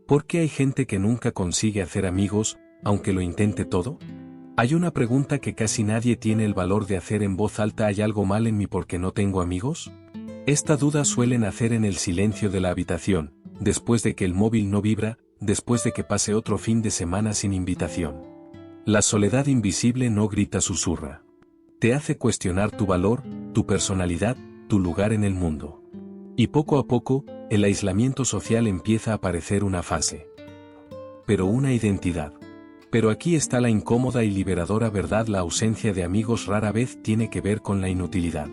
¿Por qué hay gente que nunca consigue hacer amigos, aunque lo intente todo? Hay una pregunta que casi nadie tiene el valor de hacer en voz alta: ¿hay algo mal en mí porque no tengo amigos? Esta duda suele nacer en el silencio de la habitación, después de que el móvil no vibra, después de que pase otro fin de semana sin invitación. La soledad invisible no grita, susurra. Te hace cuestionar tu valor, tu personalidad, tu lugar en el mundo. Y poco a poco, el aislamiento social empieza a parecer una fase. Pero una identidad. Pero aquí está la incómoda y liberadora verdad: la ausencia de amigos rara vez tiene que ver con la inutilidad.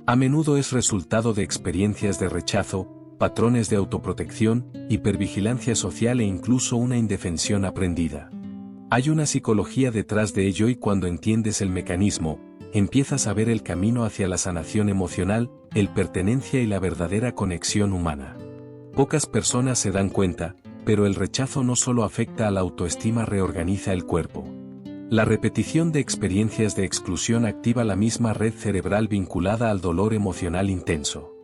A menudo es resultado de experiencias de rechazo, patrones de autoprotección, hipervigilancia social e incluso una indefensión aprendida. Hay una psicología detrás de ello, y cuando entiendes el mecanismo, empiezas a ver el camino hacia la sanación emocional, el pertenencia y la verdadera conexión humana. Pocas personas se dan cuenta, pero el rechazo no solo afecta a la autoestima, reorganiza el cuerpo. La repetición de experiencias de exclusión activa la misma red cerebral vinculada al dolor emocional intenso.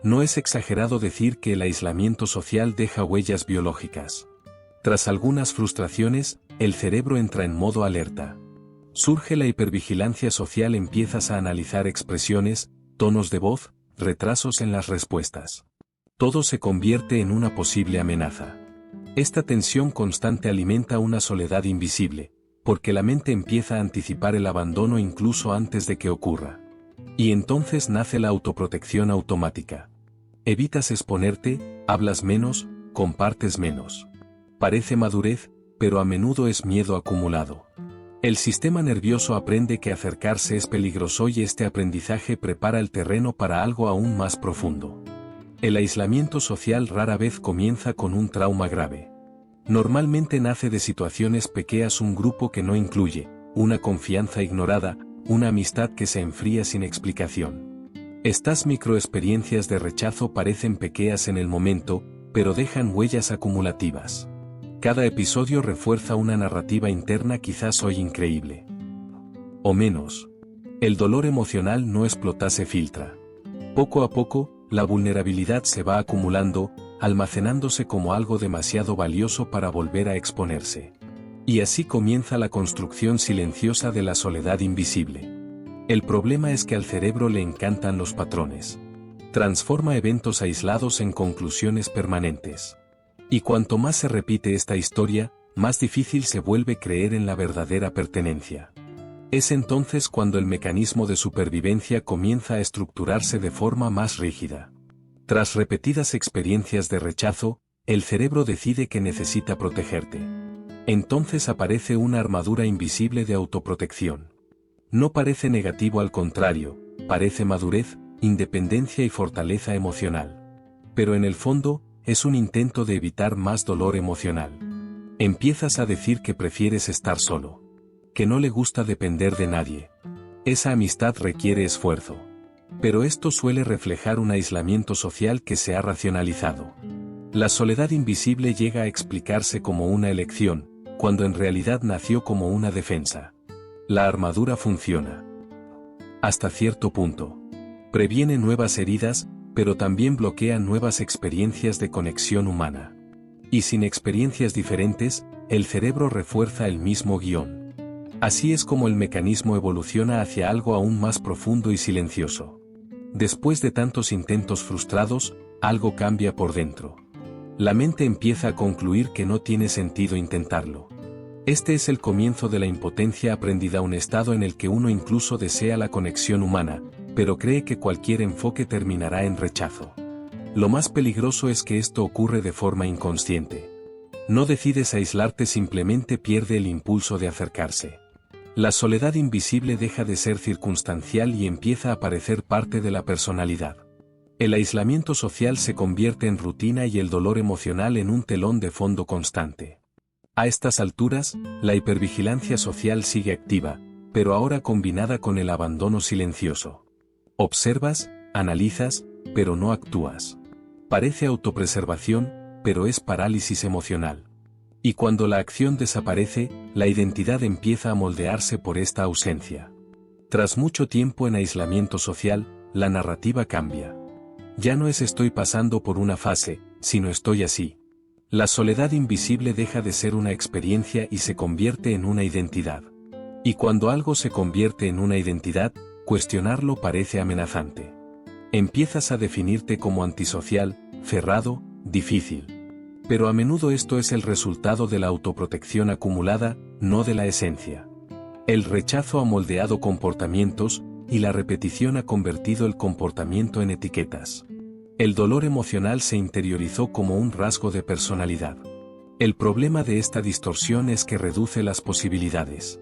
No es exagerado decir que el aislamiento social deja huellas biológicas. Tras algunas frustraciones, el cerebro entra en modo alerta. Surge la hipervigilancia social: empiezas a analizar expresiones, tonos de voz, retrasos en las respuestas. Todo se convierte en una posible amenaza. Esta tensión constante alimenta una soledad invisible, porque la mente empieza a anticipar el abandono incluso antes de que ocurra. Y entonces nace la autoprotección automática. Evitas exponerte, hablas menos, compartes menos. Parece madurez, pero a menudo es miedo acumulado. El sistema nervioso aprende que acercarse es peligroso, y este aprendizaje prepara el terreno para algo aún más profundo. El aislamiento social rara vez comienza con un trauma grave. Normalmente nace de situaciones pequeñas: un grupo que no incluye, una confianza ignorada, una amistad que se enfría sin explicación. Estas microexperiencias de rechazo parecen pequeñas en el momento, pero dejan huellas acumulativas. Cada episodio refuerza una narrativa interna: quizás soy increíble. O menos. El dolor emocional no explota, se filtra. Poco a poco, la vulnerabilidad se va acumulando, almacenándose como algo demasiado valioso para volver a exponerse. Y así comienza la construcción silenciosa de la soledad invisible. El problema es que al cerebro le encantan los patrones. Transforma eventos aislados en conclusiones permanentes. Y cuanto más se repite esta historia, más difícil se vuelve creer en la verdadera pertenencia. Es entonces cuando el mecanismo de supervivencia comienza a estructurarse de forma más rígida. Tras repetidas experiencias de rechazo, el cerebro decide que necesita protegerte. Entonces aparece una armadura invisible de autoprotección. No parece negativo, al contrario, parece madurez, independencia y fortaleza emocional. Pero en el fondo, es un intento de evitar más dolor emocional. Empiezas a decir que prefieres estar solo. Que no le gusta depender de nadie. Esa amistad requiere esfuerzo. Pero esto suele reflejar un aislamiento social que se ha racionalizado. La soledad invisible llega a explicarse como una elección, cuando en realidad nació como una defensa. La armadura funciona. Hasta cierto punto. Previene nuevas heridas, pero también bloquea nuevas experiencias de conexión humana. Y sin experiencias diferentes, el cerebro refuerza el mismo guión. Así es como el mecanismo evoluciona hacia algo aún más profundo y silencioso. Después de tantos intentos frustrados, algo cambia por dentro. La mente empieza a concluir que no tiene sentido intentarlo. Este es el comienzo de la impotencia aprendida, un estado en el que uno incluso desea la conexión humana, pero cree que cualquier enfoque terminará en rechazo. Lo más peligroso es que esto ocurre de forma inconsciente. No decides aislarte, simplemente pierde el impulso de acercarse. La soledad invisible deja de ser circunstancial y empieza a parecer parte de la personalidad. El aislamiento social se convierte en rutina y el dolor emocional en un telón de fondo constante. A estas alturas, la hipervigilancia social sigue activa, pero ahora combinada con el abandono silencioso. Observas, analizas, pero no actúas. Parece autopreservación, pero es parálisis emocional. Y cuando la acción desaparece, la identidad empieza a moldearse por esta ausencia. Tras mucho tiempo en aislamiento social, la narrativa cambia. Ya no es estoy pasando por una fase, sino estoy así. La soledad invisible deja de ser una experiencia y se convierte en una identidad. Y cuando algo se convierte en una identidad, cuestionarlo parece amenazante. Empiezas a definirte como antisocial, cerrado, difícil. Pero a menudo esto es el resultado de la autoprotección acumulada, no de la esencia. El rechazo ha moldeado comportamientos, y la repetición ha convertido el comportamiento en etiquetas. El dolor emocional se interiorizó como un rasgo de personalidad. El problema de esta distorsión es que reduce las posibilidades.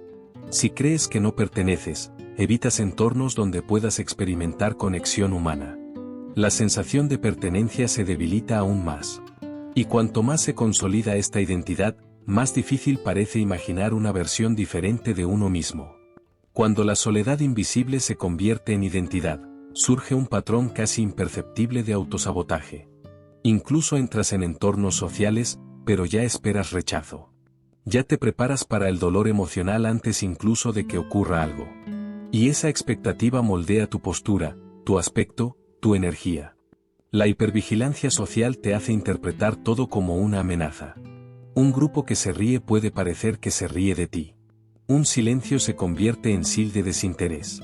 Si crees que no perteneces, evitas entornos donde puedas experimentar conexión humana. La sensación de pertenencia se debilita aún más. Y cuanto más se consolida esta identidad, más difícil parece imaginar una versión diferente de uno mismo. Cuando la soledad invisible se convierte en identidad, surge un patrón casi imperceptible de autosabotaje. Incluso entras en entornos sociales, pero ya esperas rechazo. Ya te preparas para el dolor emocional antes incluso de que ocurra algo. Y esa expectativa moldea tu postura, tu aspecto, tu energía. La hipervigilancia social te hace interpretar todo como una amenaza. Un grupo que se ríe puede parecer que se ríe de ti. Un silencio se convierte en sil de desinterés.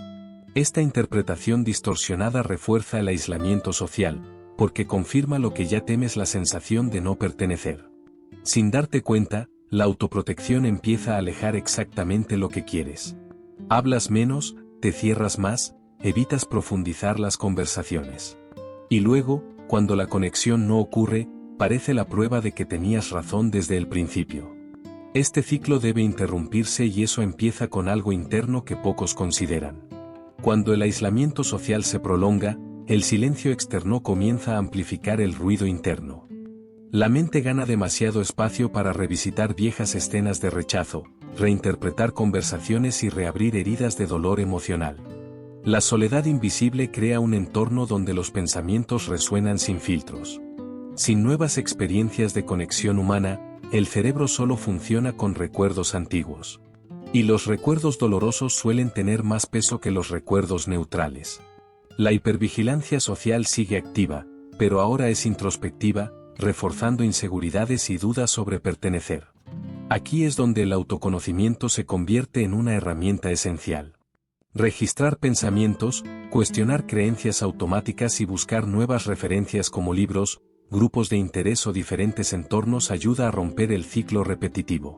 Esta interpretación distorsionada refuerza el aislamiento social, porque confirma lo que ya temes, la sensación de no pertenecer. Sin darte cuenta, la autoprotección empieza a alejar exactamente lo que quieres. Hablas menos, te cierras más, evitas profundizar las conversaciones. Y luego, cuando la conexión no ocurre, parece la prueba de que tenías razón desde el principio. Este ciclo debe interrumpirse y eso empieza con algo interno que pocos consideran. Cuando el aislamiento social se prolonga, el silencio externo comienza a amplificar el ruido interno. La mente gana demasiado espacio para revisitar viejas escenas de rechazo, reinterpretar conversaciones y reabrir heridas de dolor emocional. La soledad invisible crea un entorno donde los pensamientos resuenan sin filtros. Sin nuevas experiencias de conexión humana, el cerebro solo funciona con recuerdos antiguos. Y los recuerdos dolorosos suelen tener más peso que los recuerdos neutrales. La hipervigilancia social sigue activa, pero ahora es introspectiva, reforzando inseguridades y dudas sobre pertenecer. Aquí es donde el autoconocimiento se convierte en una herramienta esencial. Registrar pensamientos, cuestionar creencias automáticas y buscar nuevas referencias como libros, grupos de interés o diferentes entornos ayuda a romper el ciclo repetitivo.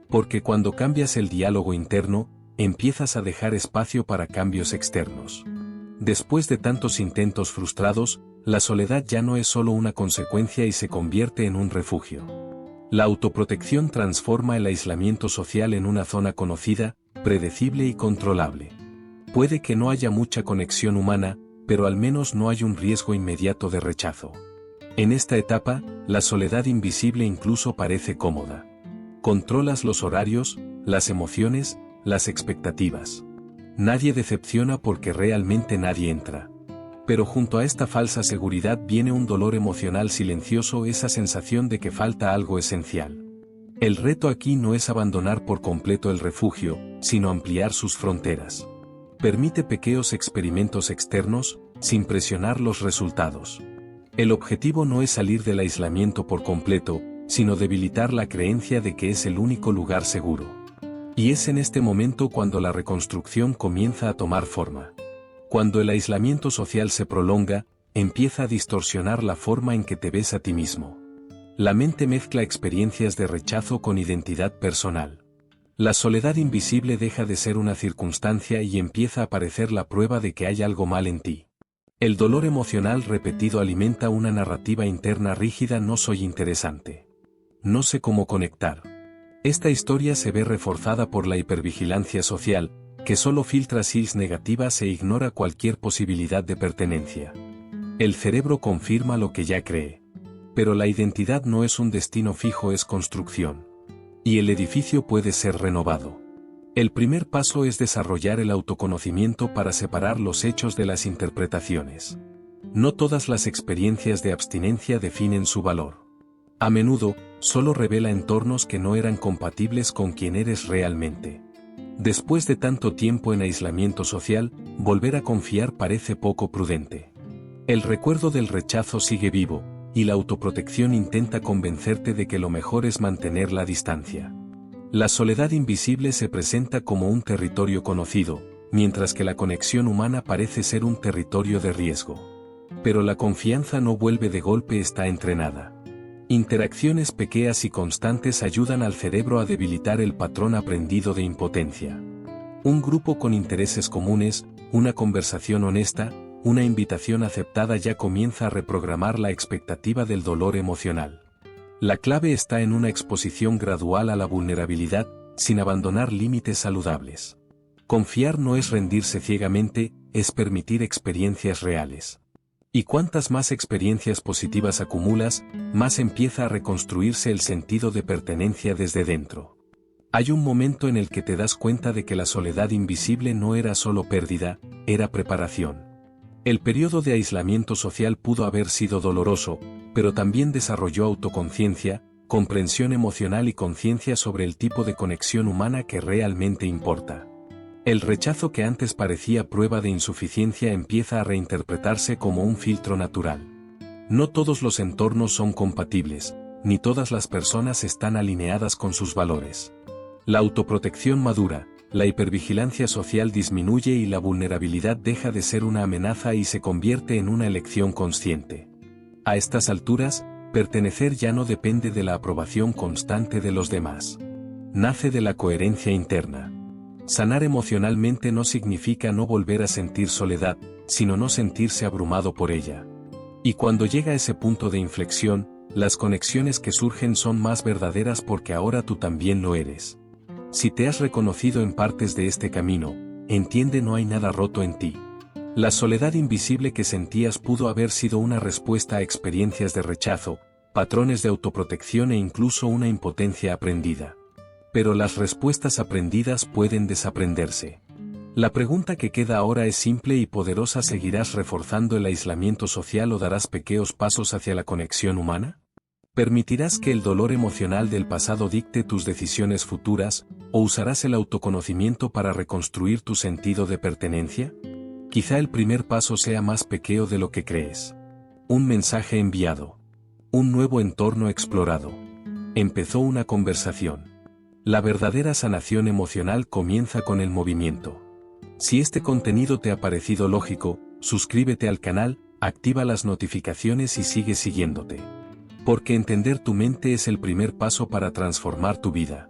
Porque cuando cambias el diálogo interno, empiezas a dejar espacio para cambios externos. Después de tantos intentos frustrados, la soledad ya no es solo una consecuencia y se convierte en un refugio. La autoprotección transforma el aislamiento social en una zona conocida, predecible y controlable. Puede que no haya mucha conexión humana, pero al menos no hay un riesgo inmediato de rechazo. En esta etapa, la soledad invisible incluso parece cómoda. Controlas los horarios, las emociones, las expectativas. Nadie decepciona porque realmente nadie entra. Pero junto a esta falsa seguridad viene un dolor emocional silencioso, esa sensación de que falta algo esencial. El reto aquí no es abandonar por completo el refugio, sino ampliar sus fronteras. Permite pequeños experimentos externos, sin presionar los resultados. El objetivo no es salir del aislamiento por completo, sino debilitar la creencia de que es el único lugar seguro. Y es en este momento cuando la reconstrucción comienza a tomar forma. Cuando el aislamiento social se prolonga, empieza a distorsionar la forma en que te ves a ti mismo. La mente mezcla experiencias de rechazo con identidad personal. La soledad invisible deja de ser una circunstancia y empieza a aparecer la prueba de que hay algo mal en ti. El dolor emocional repetido alimenta una narrativa interna rígida: no soy interesante. No sé cómo conectar. Esta historia se ve reforzada por la hipervigilancia social, que solo filtra SILs negativas e ignora cualquier posibilidad de pertenencia. El cerebro confirma lo que ya cree. Pero la identidad no es un destino fijo, es construcción. Y el edificio puede ser renovado. El primer paso es desarrollar el autoconocimiento para separar los hechos de las interpretaciones. No todas las experiencias de abstinencia definen su valor. A menudo, solo revela entornos que no eran compatibles con quien eres realmente. Después de tanto tiempo en aislamiento social, volver a confiar parece poco prudente. El recuerdo del rechazo sigue vivo, y la autoprotección intenta convencerte de que lo mejor es mantener la distancia. La soledad invisible se presenta como un territorio conocido, mientras que la conexión humana parece ser un territorio de riesgo. Pero la confianza no vuelve de golpe, está entrenada. Interacciones pequeñas y constantes ayudan al cerebro a debilitar el patrón aprendido de impotencia. Un grupo con intereses comunes, una conversación honesta, una invitación aceptada ya comienza a reprogramar la expectativa del dolor emocional. La clave está en una exposición gradual a la vulnerabilidad, sin abandonar límites saludables. Confiar no es rendirse ciegamente, es permitir experiencias reales. Y cuantas más experiencias positivas acumulas, más empieza a reconstruirse el sentido de pertenencia desde dentro. Hay un momento en el que te das cuenta de que la soledad invisible no era solo pérdida, era preparación. El periodo de aislamiento social pudo haber sido doloroso, pero también desarrolló autoconciencia, comprensión emocional y conciencia sobre el tipo de conexión humana que realmente importa. El rechazo que antes parecía prueba de insuficiencia empieza a reinterpretarse como un filtro natural. No todos los entornos son compatibles, ni todas las personas están alineadas con sus valores. La autoprotección madura, la hipervigilancia social disminuye y la vulnerabilidad deja de ser una amenaza y se convierte en una elección consciente. A estas alturas, pertenecer ya no depende de la aprobación constante de los demás. Nace de la coherencia interna. Sanar emocionalmente no significa no volver a sentir soledad, sino no sentirse abrumado por ella. Y cuando llega ese punto de inflexión, las conexiones que surgen son más verdaderas porque ahora tú también lo eres. Si te has reconocido en partes de este camino, entiende, no hay nada roto en ti. La soledad invisible que sentías pudo haber sido una respuesta a experiencias de rechazo, patrones de autoprotección e incluso una impotencia aprendida. Pero las respuestas aprendidas pueden desaprenderse. La pregunta que queda ahora es simple y poderosa: ¿seguirás reforzando el aislamiento social o darás pequeños pasos hacia la conexión humana? ¿Permitirás que el dolor emocional del pasado dicte tus decisiones futuras, o usarás el autoconocimiento para reconstruir tu sentido de pertenencia? Quizá el primer paso sea más pequeño de lo que crees. Un mensaje enviado. Un nuevo entorno explorado. Empezó una conversación. La verdadera sanación emocional comienza con el movimiento. Si este contenido te ha parecido lógico, suscríbete al canal, activa las notificaciones y sigue siguiéndote. Porque entender tu mente es el primer paso para transformar tu vida.